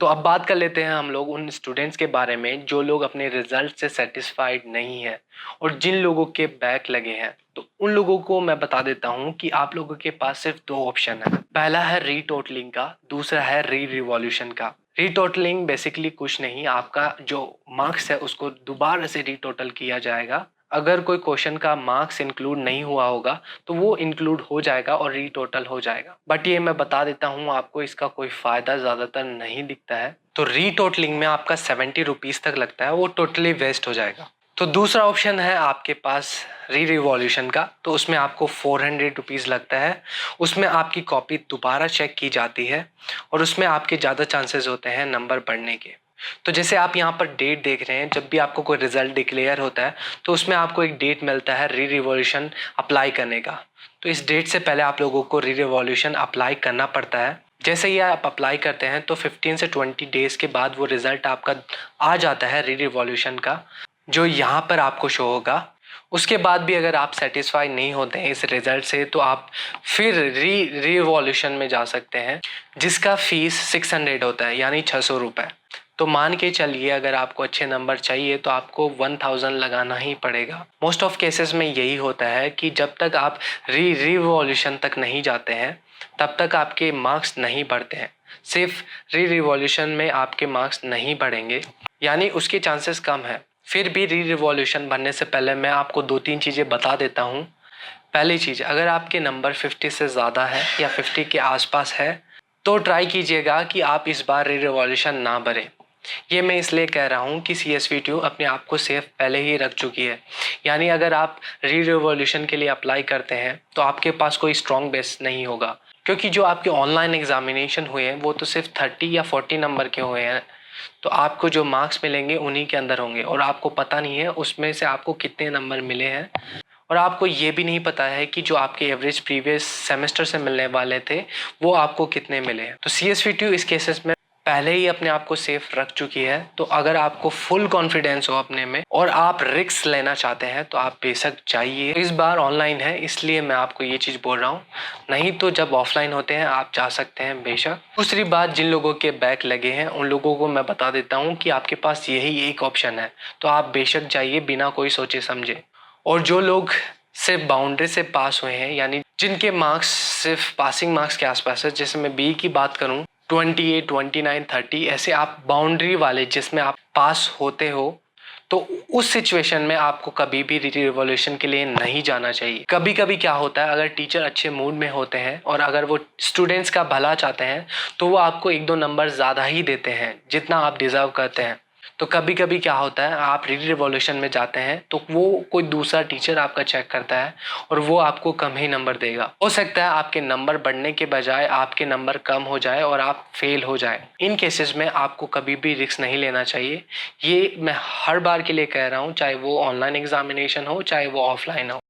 तो अब बात कर लेते हैं हम लोग उन स्टूडेंट्स के बारे में जो लोग अपने रिजल्ट से सेटिस्फाइड नहीं है और जिन लोगों के बैक लगे हैं। तो उन लोगों को मैं बता देता हूं कि आप लोगों के पास सिर्फ दो ऑप्शन है। पहला है रीटोटलिंग का, दूसरा है रिवॉल्यूशन का। रीटोटलिंग बेसिकली कुछ नहीं, आपका जो मार्क्स है उसको दोबारा से रीटोटल किया जाएगा। अगर कोई क्वेश्चन का मार्क्स इंक्लूड नहीं हुआ होगा तो वो इंक्लूड हो जाएगा और रीटोटल हो जाएगा। बट ये मैं बता देता हूँ आपको, इसका कोई फायदा ज्यादातर नहीं दिखता है। तो रीटोटलिंग में आपका 70 रुपीज तक लगता है, वो टोटली वेस्ट हो जाएगा। तो दूसरा ऑप्शन है आपके पास रिवॉल्यूशन का, तो उसमें आपको 400 रुपीज लगता है। उसमें आपकी कॉपी दोबारा चेक की जाती है और उसमें आपके ज़्यादा चांसेस होते हैं नंबर बढ़ने के। तो जैसे आप यहाँ पर डेट देख रहे हैं, जब भी आपको कोई रिजल्ट डिक्लेयर होता है तो उसमें आपको एक डेट मिलता है रिवॉल्यूशन अप्लाई करने का। तो इस डेट से पहले आप लोगों को रिवॉल्यूशन अप्लाई करना पड़ता है। जैसे ही आप अप्लाई करते हैं तो 15 से 20 डेज के बाद वो रिजल्ट आपका आ जाता है रिवॉल्यूशन का, जो यहाँ पर आपको शो होगा। उसके बाद भी अगर आप सेटिस्फाई नहीं होते हैं इस रिजल्ट से तो आप फिर रिवॉल्यूशन में जा सकते हैं, जिसका फीस 600 होता है, यानी 600 रुपये। तो मान के चलिए अगर आपको अच्छे नंबर चाहिए तो आपको 1000 लगाना ही पड़ेगा। मोस्ट ऑफ केसेस में यही होता है कि जब तक आप रिवॉल्यूशन तक नहीं जाते हैं तब तक आपके मार्क्स नहीं बढ़ते हैं। सिर्फ रिवॉल्यूशन में आपके मार्क्स नहीं बढ़ेंगे, यानी उसके चांसेस कम है। फिर भी रिवॉल्यूशन बनने से पहले मैं आपको 2-3 चीज़ें बता देता हूँ। पहली चीज़, अगर आपके नंबर 50 से ज़्यादा है या 50 के आसपास है तो ट्राई कीजिएगा कि आप इस बार रिवॉल्यूशन ना भरें। ये मैं इसलिए कह रहा हूँ कि CSV2 अपने आप को सेफ पहले ही रख चुकी है, यानी अगर आप रिवॉल्यूशन के लिए अप्लाई करते हैं तो आपके पास कोई स्ट्रॉन्ग बेस नहीं होगा, क्योंकि जो आपके ऑनलाइन एग्जामिनेशन हुए हैं वो तो सिर्फ 30 या 40 नंबर के हुए हैं। तो आपको जो मार्क्स मिलेंगे उन्हीं के अंदर होंगे और आपको पता नहीं है उसमें से आपको कितने नंबर मिले हैं, और आपको ये भी नहीं पता है कि जो आपके एवरेज प्रीवियस सेमेस्टर से मिलने वाले थे वो आपको कितने मिले हैं। तो CSV2 इस केसेस में पहले ही अपने आप को सेफ रख चुकी है। तो अगर आपको फुल कॉन्फिडेंस हो अपने में और आप रिस्क लेना चाहते हैं तो आप बेशक जाइए। इस बार ऑनलाइन है इसलिए मैं आपको ये चीज़ बोल रहा हूँ, नहीं तो जब ऑफलाइन होते हैं आप जा सकते हैं बेशक। दूसरी बात, जिन लोगों के बैक लगे हैं उन लोगों को मैं बता देता हूँ कि आपके पास यही एक ऑप्शन है, तो आप बेशक जाइए बिना कोई सोचे समझे। और जो लोग सिर्फ बाउंड्री से पास हुए हैं, यानी जिनके मार्क्स सिर्फ पासिंग मार्क्स के आसपास है, जैसे मैं BE की बात करूं 28, 29, 30, ऐसे आप बाउंड्री वाले जिसमें आप पास होते हो, तो उस सिचुएशन में आपको कभी भी रिवॉल्यूशन के लिए नहीं जाना चाहिए। कभी कभी क्या होता है, अगर टीचर अच्छे मूड में होते हैं और अगर वो स्टूडेंट्स का भला चाहते हैं तो वो आपको 1-2 नंबर ज़्यादा ही देते हैं जितना आप डिज़र्व करते हैं। तो कभी कभी क्या होता है, आप रिवॉल्यूशन में जाते हैं तो वो कोई दूसरा टीचर आपका चेक करता है और वो आपको कम ही नंबर देगा। हो सकता है आपके नंबर बढ़ने के बजाय आपके नंबर कम हो जाए और आप फेल हो जाए। इन केसेस में आपको कभी भी रिस्क नहीं लेना चाहिए। ये मैं हर बार के लिए कह रहा हूँ, चाहे वो ऑनलाइन एग्जामिनेशन हो चाहे वो ऑफलाइन हो।